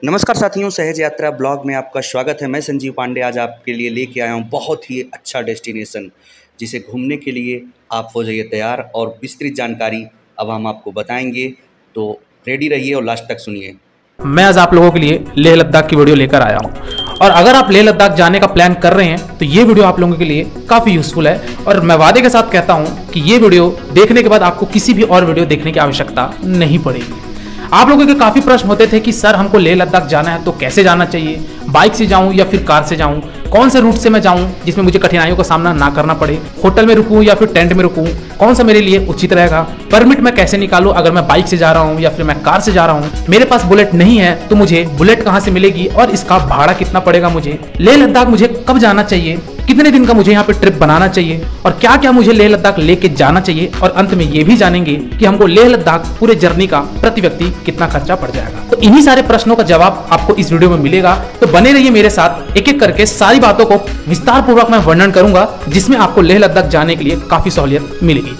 नमस्कार साथियों, सहज यात्रा ब्लॉग में आपका स्वागत है। मैं संजीव पांडे आज आपके लिए लेके आया हूँ बहुत ही अच्छा डेस्टिनेशन, जिसे घूमने के लिए आप हो जाइए तैयार और विस्तृत जानकारी अब हम आपको बताएंगे, तो रेडी रहिए और लास्ट तक सुनिए। मैं आज आप लोगों के लिए लेह लद्दाख की वीडियो लेकर आया हूँ और अगर आप लेह लद्दाख जाने का प्लान कर रहे हैं तो ये वीडियो आप लोगों के लिए काफ़ी यूजफुल है और मैं वादे के साथ कहता हूँ कि ये वीडियो देखने के बाद आपको किसी भी और वीडियो देखने की आवश्यकता नहीं पड़ेगी। आप लोगों के काफ़ी प्रश्न होते थे कि सर हमको लेह लद्दाख जाना है तो कैसे जाना चाहिए, बाइक से जाऊं या फिर कार से जाऊं, कौन से रूट से मैं जाऊं जिसमें मुझे कठिनाइयों का सामना ना करना पड़े, होटल में रुकूं या फिर टेंट में रुकूं, कौन सा मेरे लिए उचित रहेगा, परमिट मैं कैसे निकालूं अगर मैं बाइक से जा रहा हूं या फिर मैं कार से जा रहा हूं, मेरे पास बुलेट नहीं है तो मुझे बुलेट कहां से मिलेगी और इसका भाड़ा कितना पड़ेगा, मुझे लेह लद्दाख मुझे कब जाना चाहिए, कितने दिन का मुझे यहाँ पे ट्रिप बनाना चाहिए और क्या क्या मुझे लेह लद्दाख लेके जाना चाहिए और अंत में ये भी जानेंगे कि हमको लेह लद्दाख पूरे जर्नी का प्रति व्यक्ति कितना खर्चा पड़ जाएगा। तो इन्हीं सारे प्रश्नों का जवाब आपको इस वीडियो में मिलेगा, तो बने रहिए मेरे साथ। एक एक करके सारी बातों को विस्तार पूर्वक मैं वर्णन करूंगा जिसमें आपको लेह लद्दाख जाने के लिए काफी सहूलियत मिलेगी।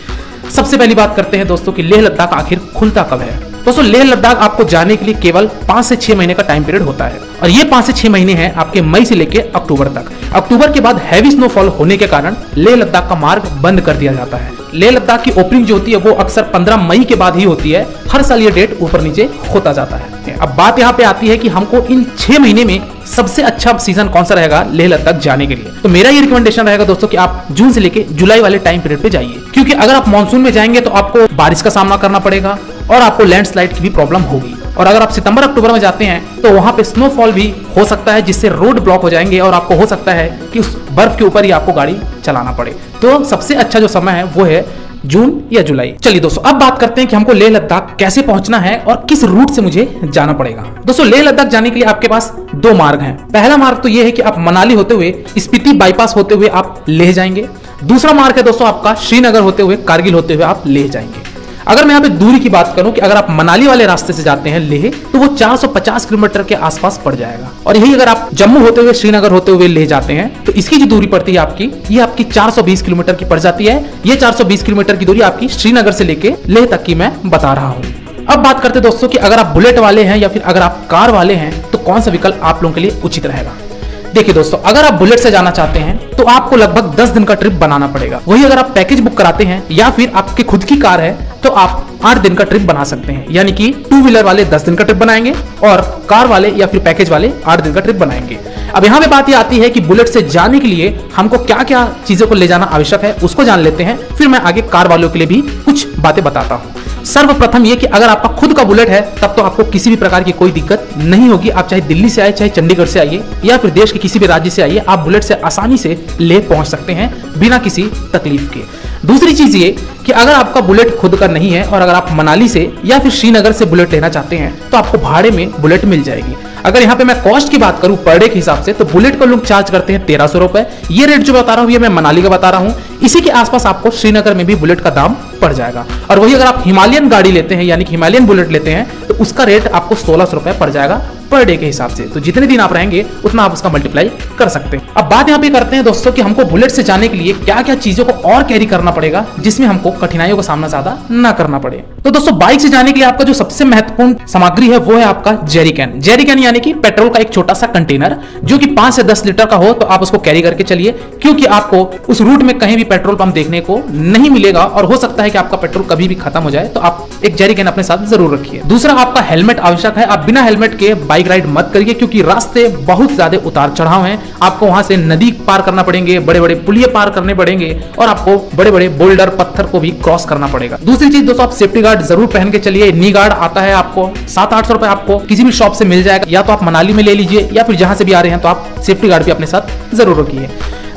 सबसे पहली बात करते हैं दोस्तों कि लेह लद्दाख आखिर खुलता कब है। दोस्तों लेह लद्दाख आपको जाने के लिए केवल 5 से 6 महीने का टाइम पीरियड होता है और ये 5 से 6 महीने हैं आपके मई से लेकर अक्टूबर तक। अक्टूबर के बाद हैवी स्नोफॉल होने के कारण लेह लद्दाख का मार्ग बंद कर दिया जाता है। लेह लद्दाख की ओपनिंग जो होती है वो अक्सर 15 मई के बाद ही होती है। हर साल ये डेट ऊपर नीचे होता जाता है। अब बात यहाँ पे आती है कि हमको इन 6 महीने में सबसे अच्छा सीजन कौन सा रहेगा लेह लद्दाख जाने के लिए। तो मेरा ये रिकमेंडेशन रहेगा दोस्तों कि आप जून से लेके जुलाई वाले टाइम पीरियड पे जाइए, क्योंकि अगर आप मानसून में जाएंगे तो आपको बारिश का सामना करना पड़ेगा और आपको लैंडस्लाइड की भी प्रॉब्लम होगी। और अगर आप सितंबर अक्टूबर में जाते हैं तो वहां पे स्नोफॉल भी हो सकता है जिससे रोड ब्लॉक हो जाएंगे और आपको हो सकता है कि उस बर्फ के ऊपर ही आपको गाड़ी चलाना पड़े। तो सबसे अच्छा जो समय है वो है जून या जुलाई। चलिए दोस्तों अब बात करते हैं कि हमको लेह लद्दाख कैसे पहुंचना है और किस रूट से मुझे जाना पड़ेगा। दोस्तों लेह लद्दाख जाने के लिए आपके पास 2 मार्ग हैं। पहला मार्ग तो यह है कि आप मनाली होते हुए स्पीति बाईपास होते हुए आप लेह जाएंगे। दूसरा मार्ग है दोस्तों आपका श्रीनगर होते हुए कारगिल होते हुए आप लेह जाएंगे। अगर मैं यहाँ पे दूरी की बात करूं कि अगर आप मनाली वाले रास्ते से जाते हैं लेह तो वो 450 किलोमीटर के आसपास पड़ जाएगा और यही अगर आप जम्मू होते हुए श्रीनगर होते हुए लेह जाते हैं तो इसकी जो दूरी पड़ती है आपकी ये आपकी 420 किलोमीटर की पड़ जाती है। ये 420 किलोमीटर की दूरी आपकी श्रीनगर से लेके लेह तक की मैं बता रहा हूँ। अब बात करते हैं दोस्तों कि अगर आप बुलेट वाले हैं या फिर अगर आप कार वाले हैं तो कौन सा विकल्प आप लोगों के लिए उचित रहेगा। देखिए दोस्तों अगर आप बुलेट से जाना चाहते हैं तो आपको लगभग 10 दिन का ट्रिप बनाना पड़ेगा। वही अगर आप पैकेज बुक कराते हैं या फिर आपकी खुद की कार है तो आप 8 दिन का ट्रिप बना सकते हैं, यानी कि 2 व्हीलर वाले 10 दिन का ट्रिप बनाएंगे और कार वाले या फिर पैकेज वाले 8 दिन का ट्रिप बनाएंगे। अब यहाँ पे बात ये आती है कि बुलेट से जाने के लिए हमको क्या क्या चीजों को ले जाना आवश्यक है उसको जान लेते हैं, फिर मैं आगे कार वालों के लिए भी कुछ बातें बताता हूँ। सर्वप्रथम ये कि अगर आपका खुद का बुलेट है तब तो आपको किसी भी प्रकार की कोई दिक्कत नहीं होगी। आप चाहे दिल्ली से आए, चाहे चंडीगढ़ से आइए या फिर देश के किसी भी राज्य से आइए, आप बुलेट से आसानी से लेह पहुंच सकते हैं बिना किसी तकलीफ के। दूसरी चीज ये कि अगर आपका बुलेट खुद का नहीं है और अगर आप मनाली से या फिर श्रीनगर से बुलेट लेना चाहते हैं तो आपको भाड़े में बुलेट मिल जाएगी। अगर यहाँ पे मैं कॉस्ट की बात करूं पर डे के हिसाब से तो बुलेट को लोग चार्ज करते हैं 1300 रुपए। ये रेट जो बता रहा हूँ ये मैं मनाली का बता रहा हूँ। इसी के आसपास आपको श्रीनगर में भी बुलेट का दाम पड़ जाएगा। और वही अगर आप हिमालयन गाड़ी लेते हैं यानी कि हिमालयन बुलेट लेते हैं तो उसका रेट आपको 1600 रुपए पड़ जाएगा पर डे के हिसाब से। तो जितने दिन आप रहेंगे उतना आप उसका मल्टीप्लाई कर सकते हैं। अब बात यहाँ पे करते हैं दोस्तों कि हमको बुलेट से जाने के लिए क्या क्या चीजों को और कैरी करना पड़ेगा जिसमें हमको कठिनाइयों का सामना ज्यादा ना करना पड़े। तो दोस्तों बाइक से जाने के लिए आपका जो सबसे महत्वपूर्ण सामग्री है वो है आपका जेरिकैन। जेरिकैन यानी कि पेट्रोल का एक छोटा सा कंटेनर जो कि 5 से 10 लीटर का हो तो आप उसको कैरी करके चलिए, क्योंकि आपको उस रूट में कहीं भी पेट्रोल पंप देखने को नहीं मिलेगा और हो सकता है कि आपका पेट्रोल कभी भी खत्म हो जाए, तो आप एक जेरिकैन अपने साथ जरूर रखिए। दूसरा आपका हेलमेट आवश्यक है। आप बिना हेलमेट के बाइक राइड मत करिए, क्योंकि रास्ते बहुत ज्यादा उतार चढ़ाव हैं। आपको वहां से नदी पार करना पड़ेंगे, बड़े बड़े पुलिये पार करने पड़ेंगे और आपको बड़े बड़े बोल्डर पत्थर को भी क्रॉस करना पड़ेगा। दूसरी चीज दोस्तों आप सेफ्टी गार्ड जरूर पहन के चलिए। नी गार्ड आता है आपको 700-800 रुपए आपको किसी भी शॉप से मिल जाएगा, या तो आप मनाली में ले लीजिए या फिर जहां से भी आ रहे हैं तो आप सेफ्टी गार्ड भी अपने साथ जरूर रखिए।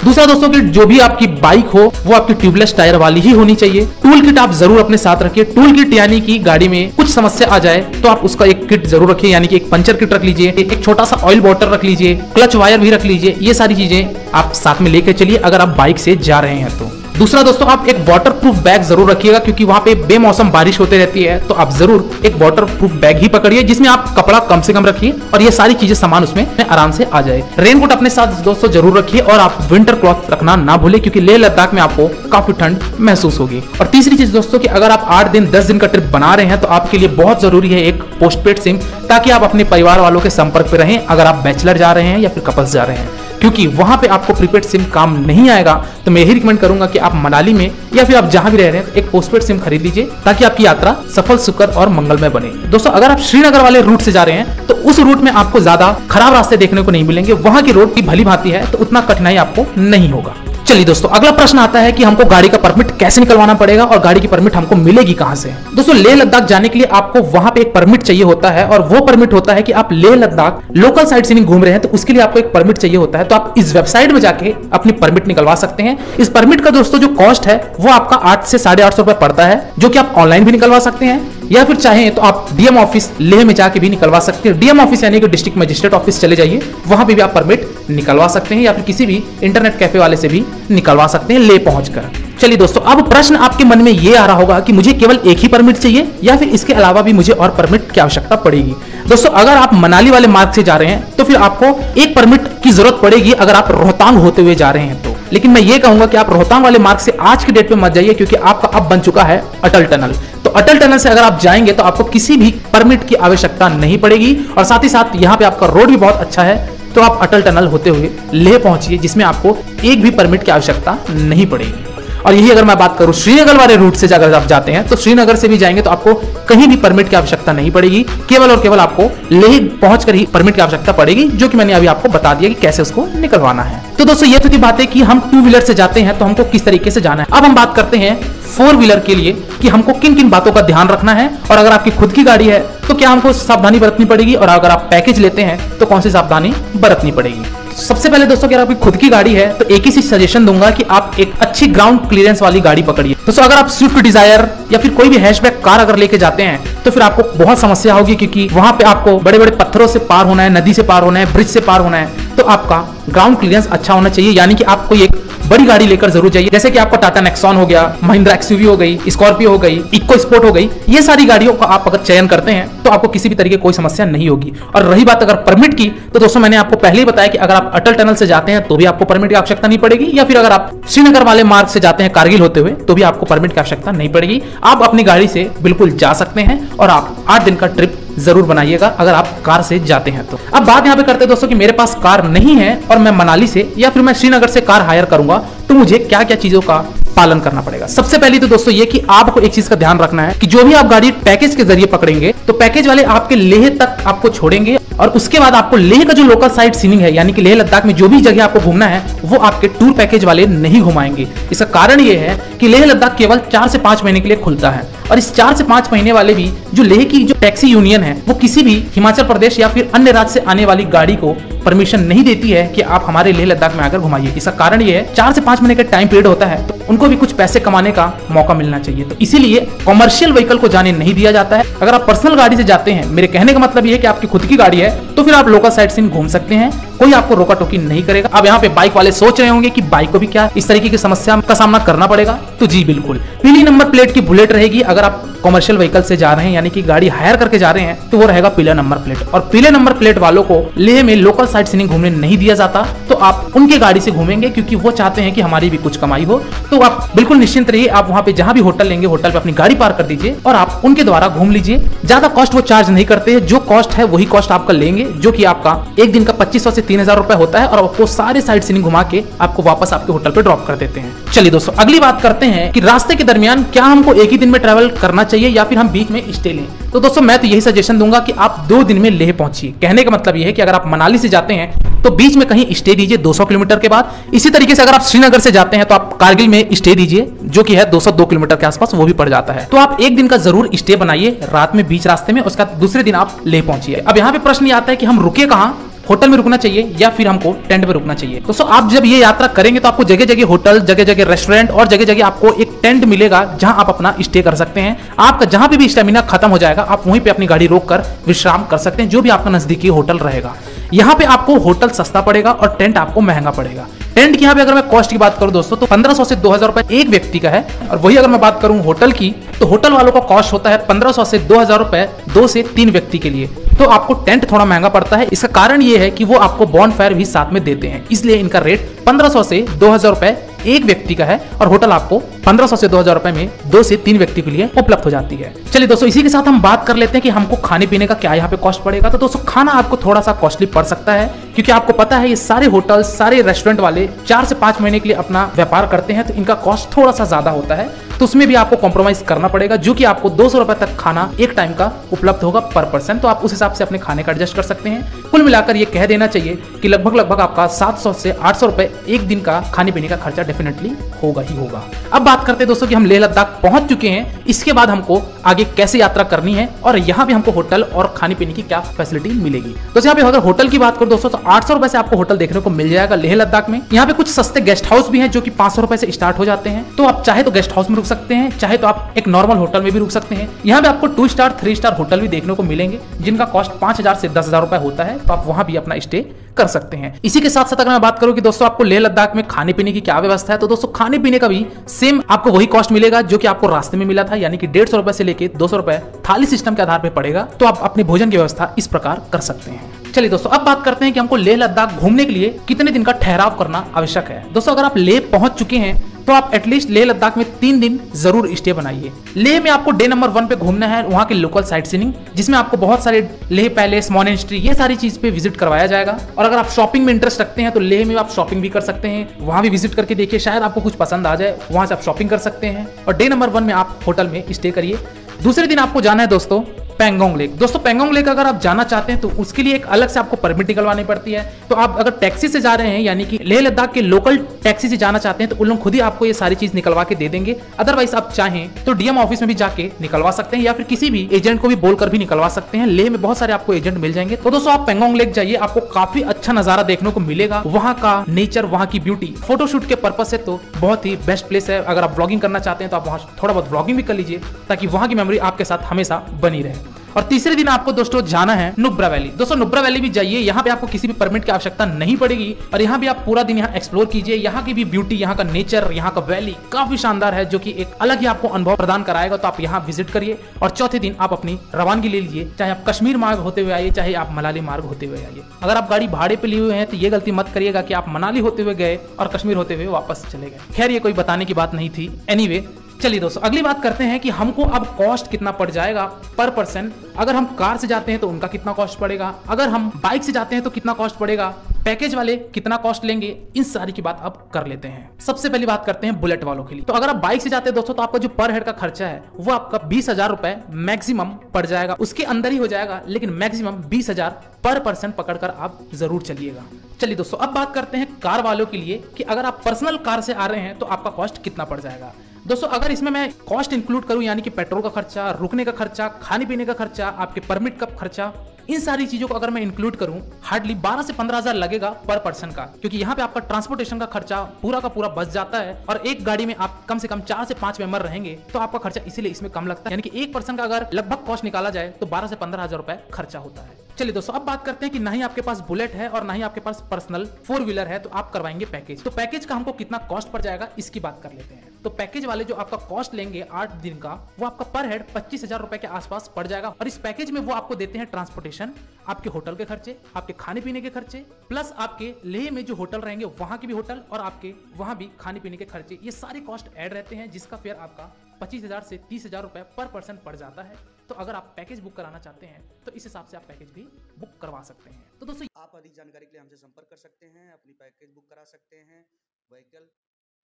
दूसरा दोस्तों कि जो भी आपकी बाइक हो वो आपकी ट्यूबलेस टायर वाली ही होनी चाहिए। टूल किट आप जरूर अपने साथ रखिए। टूल किट यानी कि गाड़ी में कुछ समस्या आ जाए तो आप उसका एक किट जरूर रखिए, यानी कि एक पंचर किट रख लीजिए, एक छोटा सा ऑयल बॉटल रख लीजिए, क्लच वायर भी रख लीजिए। ये सारी चीजें आप साथ में लेकर चलिए अगर आप बाइक से जा रहे हैं तो। दूसरा दोस्तों, आप एक वाटरप्रूफ बैग जरूर रखिएगा, क्योंकि वहां पे बेमौसम बारिश होते रहती है, तो आप जरूर एक वाटरप्रूफ बैग ही पकड़िए जिसमें आप कपड़ा कम से कम रखिए और ये सारी चीजें सामान उसमें आराम से आ जाए। रेनकोट अपने साथ दोस्तों जरूर रखिए और आप विंटर क्लॉथ रखना ना भूलें, क्योंकि लेह लद्दाख में आपको काफी ठंड महसूस होगी। और तीसरी चीज दोस्तों कि अगर आप 8 दिन 10 दिन का ट्रिप बना रहे हैं तो आपके लिए बहुत जरूरी है एक पोस्टपेड सिम, ताकि आप अपने परिवार वालों के संपर्क में रहें अगर आप बैचलर जा रहे हैं या फिर कपल्स जा रहे हैं, क्योंकि वहां पे आपको प्रीपेड सिम काम नहीं आएगा। तो मैं यही रिकमेंड करूंगा कि आप मनाली में या फिर आप जहां भी रह रहे हैं एक पोस्टपेड सिम खरीद लीजिए, ताकि आपकी यात्रा सफल, सुखद और मंगलमय बने। दोस्तों, अगर आप श्रीनगर वाले रूट से जा रहे हैं तो उस रूट में आपको ज्यादा खराब रास्ते देखने को नहीं मिलेंगे, वहां की रोड की भली भांति है, तो उतना कठिनाई आपको नहीं होगा। चलिए दोस्तों, अगला प्रश्न आता है कि हमको गाड़ी का परमिट कैसे निकलवाना पड़ेगा और गाड़ी की परमिट हमको मिलेगी कहां से। दोस्तों, लेह लद्दाख जाने के लिए आपको वहां पे एक परमिट चाहिए होता है, और वो परमिट होता है कि आप Leh Ladakh local sight seeing घूम रहे हैं तो उसके लिए आपको एक परमिट चाहिए होता है। तो आप इस वेबसाइट में जाके अपनी परमिट निकलवा सकते हैं। इस परमिट का दोस्तों जो कॉस्ट है वो आपका 8 से 850 रुपए पड़ता है, जो कि आप ऑनलाइन भी निकलवा सकते हैं या फिर चाहें तो आप डीएम ऑफिस लेह में जाके भी निकलवा सकते हैं। डीएम ऑफिस यानी कि डिस्ट्रिक्ट मजिस्ट्रेट ऑफिस चले जाइए, वहां पे भी आप परमिट निकलवा सकते हैं, या फिर किसी भी इंटरनेट कैफे वाले से भी निकलवा सकते हैं ले पहुंचकर। चलिए दोस्तों, अब प्रश्न आपके मन में ये आ रहा होगा कि मुझे केवल एक ही परमिट चाहिए या फिर इसके अलावा भी मुझे और परमिट की आवश्यकता पड़ेगी। दोस्तों, अगर आप मनाली वाले मार्ग से जा रहे हैं तो फिर आपको एक परमिट की जरूरत पड़ेगी अगर आप रोहतांग होते हुए जा रहे हैं तो। लेकिन मैं ये कहूंगा कि आप रोहतांग वाले मार्ग से आज की डेट में मत जाइए, क्योंकि आपका अब बन चुका है अटल टनल। तो अटल टनल से अगर आप जाएंगे तो आपको किसी भी परमिट की आवश्यकता नहीं पड़ेगी, और साथ ही साथ यहाँ पे आपका रोड भी बहुत अच्छा है, तो आप अटल टनल होते हुए लेह पहुंचिए, जिसमें आपको एक भी परमिट की आवश्यकता नहीं पड़ेगी। और यही अगर मैं बात करूं श्रीनगर वाले रूट से अगर आप जाते हैं तो श्रीनगर से भी जाएंगे तो आपको कहीं भी परमिट की आवश्यकता नहीं पड़ेगी, केवल और केवल आपको लेह पहुंचकर ही परमिट की आवश्यकता पड़ेगी, जो कि मैंने अभी आपको बता दिया कि कैसे उसको निकलवाना है। तो दोस्तों, ये तो थी बातें कि हम 2 व्हीलर से जाते हैं तो हमको किस तरीके से जाना है। अब हम बात करते हैं 4 व्हीलर के लिए कि हमको किन किन बातों का ध्यान रखना है, और अगर आपकी खुद की गाड़ी है तो क्या हमको सावधानी बरतनी पड़ेगी, और अगर आप पैकेज लेते हैं तो कौन सी सावधानी बरतनी पड़ेगी। सबसे पहले दोस्तों, अगर आपकी खुद की गाड़ी है तो एक ही सजेशन दूंगा कि आप एक अच्छी ग्राउंड क्लियरेंस वाली गाड़ी पकड़िए। दोस्तों, अगर आप स्विफ्ट डिजायर या फिर कोई भी हैचबैक कार अगर लेके जाते हैं तो फिर आपको बहुत समस्या होगी, क्योंकि वहां पे आपको बड़े बड़े पत्थरों से पार होना है, नदी से पार होना है, ब्रिज से पार होना है, तो आपका ग्राउंड क्लियरेंस अच्छा होना चाहिए। यानी कि आपको एक बड़ी गाड़ी लेकर जरूर जाइए, जैसे कि आपका टाटा नेक्सॉन हो गया, महिंद्रा एक्सयूवी हो गई, स्कॉर्पियो हो गई, इको स्पोर्ट हो गई। ये सारी गाड़ियों का आप अगर चयन करते हैं तो आपको किसी भी तरीके कोई समस्या नहीं होगी। और रही बात अगर परमिट की, तो दोस्तों मैंने आपको पहले ही बताया कि अगर आप अटल टनल से जाते हैं तो भी आपको परमिट की आवश्यकता नहीं पड़ेगी, या फिर अगर आप श्रीनगर वाले मार्ग से जाते हैं कारगिल होते हुए तो भी आपको परमिट की आवश्यकता नहीं पड़ेगी। आप अपनी गाड़ी से बिल्कुल जा सकते हैं, और आप 8 दिन का ट्रिप जरूर बनाइएगा अगर आप कार से जाते हैं तो। अब बात यहाँ पे करते हैं दोस्तों कि मेरे पास कार नहीं है और मैं मनाली से या फिर मैं श्रीनगर से कार हायर करूंगा, तो मुझे क्या क्या चीजों का पालन करना पड़ेगा। सबसे पहले तो दोस्तों ये कि आपको एक चीज का ध्यान रखना है कि जो भी आप गाड़ी पैकेज के जरिए पकड़ेंगे तो पैकेज वाले आपके लेह तक आपको छोड़ेंगे, और उसके बाद आपको लेह का जो लोकल साइट सीइंग है, यानी कि लेह लद्दाख में जो भी जगह आपको घूमना है वो आपके टूर पैकेज वाले नहीं घुमाएंगे। इसका कारण ये है कि लेह लद्दाख केवल 4 से 5 महीने के लिए खुलता है, और इस 4 से 5 महीने वाले भी जो लेह की जो टैक्सी यूनियन है वो किसी भी हिमाचल प्रदेश या फिर अन्य राज्य से आने वाली गाड़ी को परमिशन नहीं देती है कि आप हमारे लेह लद्दाख में आकर घुमाइए। इसका कारण ये है 4 से 5 महीने का टाइम पीरियड होता है, तो उनको भी कुछ पैसे कमाने का मौका मिलना चाहिए, तो इसीलिए कमर्शियल व्हीकल को जाने नहीं दिया जाता है। अगर आप पर्सनल गाड़ी से जाते हैं, मेरे कहने का मतलब ये है कि आपकी खुद की गाड़ी है, तो फिर आप लोकल साइट सीइंग घूम सकते हैं, कोई आपको रोका टोकी नहीं करेगा। अब यहाँ पे बाइक वाले सोच रहे होंगे कि बाइक को भी क्या इस तरीके की समस्या का सामना करना पड़ेगा, तो जी बिल्कुल, पीली नंबर प्लेट की बुलेट रहेगी। अगर आप कमर्शियल व्हीकल से जा रहे हैं, यानी कि गाड़ी हायर करके जा रहे हैं, तो वो रहेगा पीला नंबर प्लेट, और पीले नंबर प्लेट वालों को लेह में लोकल साइट सीइंग घूमने नहीं दिया जाता, तो आप उनके गाड़ी से घूमेंगे, क्योंकि वो चाहते हैं कि हमारी भी कुछ कमाई हो। तो आप बिल्कुल निश्चिंत रहिए, आप वहां पे जहां भी होटल लेंगे, होटल पे अपनी गाड़ी पार्क कर दीजिए और आप उनके द्वारा घूम लीजिए। ज्यादा कॉस्ट वो चार्ज नहीं करते हैं, जो कॉस्ट है वही कॉस्ट आपका लेंगे, जो कि आपका एक दिन का 2500 से 3000 रुपए होता है, और आपको सारे साइट सीइंग घुमा के आपको वापस आपके होटल पे ड्रॉप कर देते हैं। चलिए दोस्तों, अगली बात करते हैं कि रास्ते के दरमियान क्या हमको एक ही दिन में ट्रैवल करना चाहिए या फिर हम बीच में स्टे लें। तो दोस्तों मैं तो यही सजेशन दूंगा कि आप 2 दिन में लेह पहुंचिए। कहने का मतलब यह है कि अगर आप मनाली से जाते हैं तो बीच में कहीं स्टे दीजिए 200 किलोमीटर के बाद। इसी तरीके से अगर आप श्रीनगर से जाते हैं तो आप कारगिल में स्टे दीजिए, जो कि है 202 किलोमीटर के आसपास, वो भी पड़ जाता है। तो आप एक दिन का जरूर स्टे बनाइए रात में बीच रास्ते में, उसका दूसरे दिन आप लेह पहुंचिए। अब यहाँ पे प्रश्न ये आता है कि हम रुके कहाँ, होटल में रुकना चाहिए या फिर हमको टेंट में रुकना चाहिए। दोस्तों आप जब ये यात्रा करेंगे तो आपको जगह जगह होटल, जगह जगह रेस्टोरेंट और जगह जगह आपको एक टेंट मिलेगा जहां आप अपना स्टे कर सकते हैं। आपका जहां पे भी स्टेमिना खत्म हो जाएगा आप वहीं पे अपनी गाड़ी रोककर विश्राम कर सकते हैं, जो भी आपका नजदीकी होटल रहेगा। यहाँ पे आपको होटल सस्ता पड़ेगा और टेंट आपको महंगा पड़ेगा, टेंट की यहाँ पे अगर मैं कॉस्ट की बात करूं दोस्तों तो 1500 से 2000 रुपए एक व्यक्ति का है। और वही अगर मैं बात करूं होटल की तो होटल वालों का कॉस्ट होता है 1500 से 2000 रुपए 2 से 3 व्यक्ति के लिए। तो आपको टेंट थोड़ा महंगा पड़ता है। इसका कारण ये है कि वो आपको बॉनफायर भी साथ में देते हैं, इसलिए इनका रेट 1500 से 2000 रुपए एक व्यक्ति का है और होटल आपको 1500 से 2000 रुपए में 2 से 3 व्यक्ति के लिए उपलब्ध हो जाती है। चलिए दोस्तों, इसी के साथ हम बात कर लेते हैं कि हमको खाने पीने का क्या यहाँ पे कॉस्ट पड़ेगा। तो दोस्तों, खाना आपको थोड़ा सा कॉस्टली पड़ सकता है, क्योंकि आपको पता है ये सारे होटल, सारे रेस्टोरेंट वाले 4 से 5 महीने के लिए अपना व्यापार करते हैं, तो इनका कॉस्ट थोड़ा सा ज्यादा होता है। तो उसमें भी आपको कॉम्प्रोमाइज करना पड़ेगा, जो कि आपको 200 रुपए तक खाना एक टाइम का उपलब्ध होगा पर पर्सन। तो आप उस हिसाब से अपने खाने का एडजस्ट कर सकते हैं। कुल मिलाकर ये कह देना चाहिए कि लगभग आपका 700 से 800 रुपए एक दिन का खाने पीने का खर्चा डेफिनेटली होगा ही होगा। अब बात करते हैं दोस्तों कि हम लेह लद्दाख पहुंच चुके हैं, इसके बाद हमको आगे कैसे यात्रा करनी है और यहाँ पे हमको होटल और खाने पीने की क्या फैसिलिटी मिलेगी। तो यहाँ पे अगर होटल की बात करूं दोस्तों तो 800 रुपए से आपको होटल देखने को मिल जाएगा लेह लद्दाख में। यहाँ पे कुछ सस्ते गेस्ट हाउस भी हैं जो कि 500 रुपए से स्टार्ट हो जाते हैं। तो आप चाहे तो गेस्ट हाउस में रुक सकते हैं, चाहे तो आप एक नॉर्मल होटल में भी रुक सकते हैं। यहाँ पे आपको 2 स्टार 3 स्टार होटल भी देखने को मिलेंगे, जिनका कॉस्ट 5000 से 10000 रुपए होता है। तो आप वहां भी अपना स्टे कर सकते हैं। इसी के साथ साथ अगर मैं बात करूं कि दोस्तों आपको लेह लद्दाख में खाने पीने की क्या व्यवस्था है, तो दोस्तों खाने पीने का भी सेम आपको वही कॉस्ट मिलेगा जो कि आपको रास्ते में मिला था, यानी कि 150 रुपए से लेके 200 रुपए थाली सिस्टम के आधार पर पड़ेगा। तो आप अपने भोजन की व्यवस्था इस प्रकार कर सकते हैं। चलिए दोस्तों, अब बात करते हैं कि हमको लेह लद्दाख घूमने के लिए कितने दिन का ठहराव करना आवश्यक है। दोस्तों, अगर आप लेह पहुंच चुके हैं तो आप एटलीस्ट लेह लद्दाख में 3 दिन जरूर स्टे बनाइए। लेह में आपको डे नंबर 1 पे घूमना है वहां के लोकल साइट सीइंग, जिसमें आपको बहुत सारे लेह पैलेस, मॉनेस्ट्री, ये सारी चीज पे विजिट करवाया जाएगा। और अगर आप शॉपिंग में इंटरेस्ट रखते हैं तो लेह में आप शॉपिंग भी कर सकते हैं, वहां भी विजिट करके देखिए, शायद आपको कुछ पसंद आ जाए, वहां से आप शॉपिंग कर सकते हैं। और डे नंबर 1 में आप होटल में स्टे करिए। दूसरे दिन आपको जाना है दोस्तों पेंगोंग लेक। दोस्तों, पेंगोंग लेक अगर आप जाना चाहते हैं तो उसके लिए एक अलग से आपको परमिट निकलवानी पड़ती है। तो आप अगर टैक्सी से जा रहे हैं, यानी कि लेह लद्दाख के लोकल टैक्सी से जाना चाहते हैं, तो उन लोग खुद ही आपको ये सारी चीज निकलवा के दे देंगे। अदरवाइज आप चाहें तो डीएम ऑफिस में भी जाके निकलवा सकते हैं, या फिर किसी भी एजेंट को भी बोलकर भी निकलवा सकते हैं। लेह में बहुत सारे आपको एजेंट मिल जाएंगे। तो दोस्तों, आप पेंगोंग लेक जाइए, आपको काफी अच्छा नजारा देखने को मिलेगा। वहां का नेचर, वहां की ब्यूटी, फोटोशूट के पर्पज से तो बहुत ही बेस्ट प्लेस है। अगर आप ब्लॉगिंग करना चाहते हैं तो आप वहां थोड़ा बहुत ब्लॉगिंग भी कर लीजिए, ताकि वहां की मेमोरी आपके साथ हमेशा बनी रहे। और तीसरे दिन आपको दोस्तों जाना है नुब्रा वैली। दोस्तों, नुब्रा वैली भी जाइए, यहाँ पे आपको किसी भी परमिट की आवश्यकता नहीं पड़ेगी और यहाँ भी आप पूरा दिन यहाँ एक्सप्लोर कीजिए। यहाँ की भी ब्यूटी, यहाँ का नेचर, यहाँ का वैली काफी शानदार है, जो कि एक अलग ही आपको अनुभव प्रदान कराएगा। तो आप यहाँ विजिट करिए और चौथे दिन आप अपनी रवानगी ले लीजिए, चाहे आप कश्मीर मार्ग होते हुए आइए, चाहे आप मनाली मार्ग होते हुए आइए। अगर आप गाड़ी भाड़े पे लिए हुए हैं तो ये गलती मत करिएगा कि आप मनाली होते हुए गए और कश्मीर होते हुए वापस चले गए। खैर, ये कोई बताने की बात नहीं थी। एनीवे, चलिए दोस्तों, अगली बात करते हैं कि हमको अब कॉस्ट कितना पड़ जाएगा पर पर्सन। अगर हम कार से जाते हैं तो उनका कितना कॉस्ट पड़ेगा, अगर हम बाइक से जाते हैं तो कितना कॉस्ट पड़ेगा, पैकेज वाले कितना कॉस्ट लेंगे, इन सारी की बात अब कर लेते हैं। सबसे पहली बात करते हैं बुलेट वालों के लिए। तो अगर आप बाइक से जाते हैं दोस्तों तो आपका जो पर हेड का खर्चा है वो आपका 20,000 रुपए मैक्सिमम पड़ जाएगा, उसके अंदर ही हो जाएगा, लेकिन मैक्सिमम 20,000 पर पर्सन पकड़कर आप जरूर चलिएगा। चलिए दोस्तों, अब बात करते हैं कार वालों के लिए कि अगर आप पर्सनल कार से आ रहे हैं तो आपका कॉस्ट कितना पड़ जाएगा। दोस्तों, अगर इसमें मैं कॉस्ट इंक्लूड करूं, यानी कि पेट्रोल का खर्चा, रुकने का खर्चा, खाने पीने का खर्चा, आपके परमिट का खर्चा, इन सारी चीजों को अगर मैं इंक्लूड करूं, हार्डली 12 से 15,000 लगेगा पर पर्सन का, क्योंकि यहाँ पे आपका ट्रांसपोर्टेशन का खर्चा पूरा का पूरा बच जाता है। और एक गाड़ी में आप कम से कम 4 से 5 मेंबर रहेंगे, तो आपका खर्चा इसीलिए इसमें कम लगता है। यानी कि एक पर्सन का अगर लगभग कॉस्ट निकाला जाए तो 12 से 15,000 रुपए खर्चा होता है। चलिए दोस्तों, अब बात करते हैं कि ना ही आपके पास बुलेट है और ना ही आपके पास पर्सनल 4 व्हीलर है, तो आप करवाएंगे पैकेज। तो पैकेज का हमको कितना कॉस्ट पड़ जाएगा इसकी बात कर लेते हैं। तो पैकेज वाले जो आपका कॉस्ट लेंगे 8 दिन का, वो आपका पर हेड 25,000 रुपए के आसपास पड़ जाएगा। और इस पैकेज में वो आपको देते हैं ट्रांसपोर्टेशन, आपके होटल के खर्चे, आपके खाने पीने के खर्चे, प्लस आपके लेह में जो होटल रहेंगे वहां के भी होटल और आपके वहां भी खाने पीने के खर्चे, ये सारे कॉस्ट ऐड रहते हैं, जिसका फेयर आपका 25,000 से 30,000 रुपए पर पर्सन पड़ जाता है। तो अगर आप पैकेज बुक कराना चाहते हैं तो इस हिसाब से आप पैकेज भी बुक करवा सकते हैं। तो दोस्तों, आप अधिक जानकारी के लिए हमसे संपर्क कर सकते हैं, अपनी पैकेज बुक करा सकते हैं, व्हीकल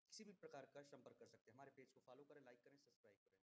किसी भी प्रकार का संपर्क कर सकते हैं। हमारे पेज को फॉलो करें, लाइक करें, सब्सक्राइब करें।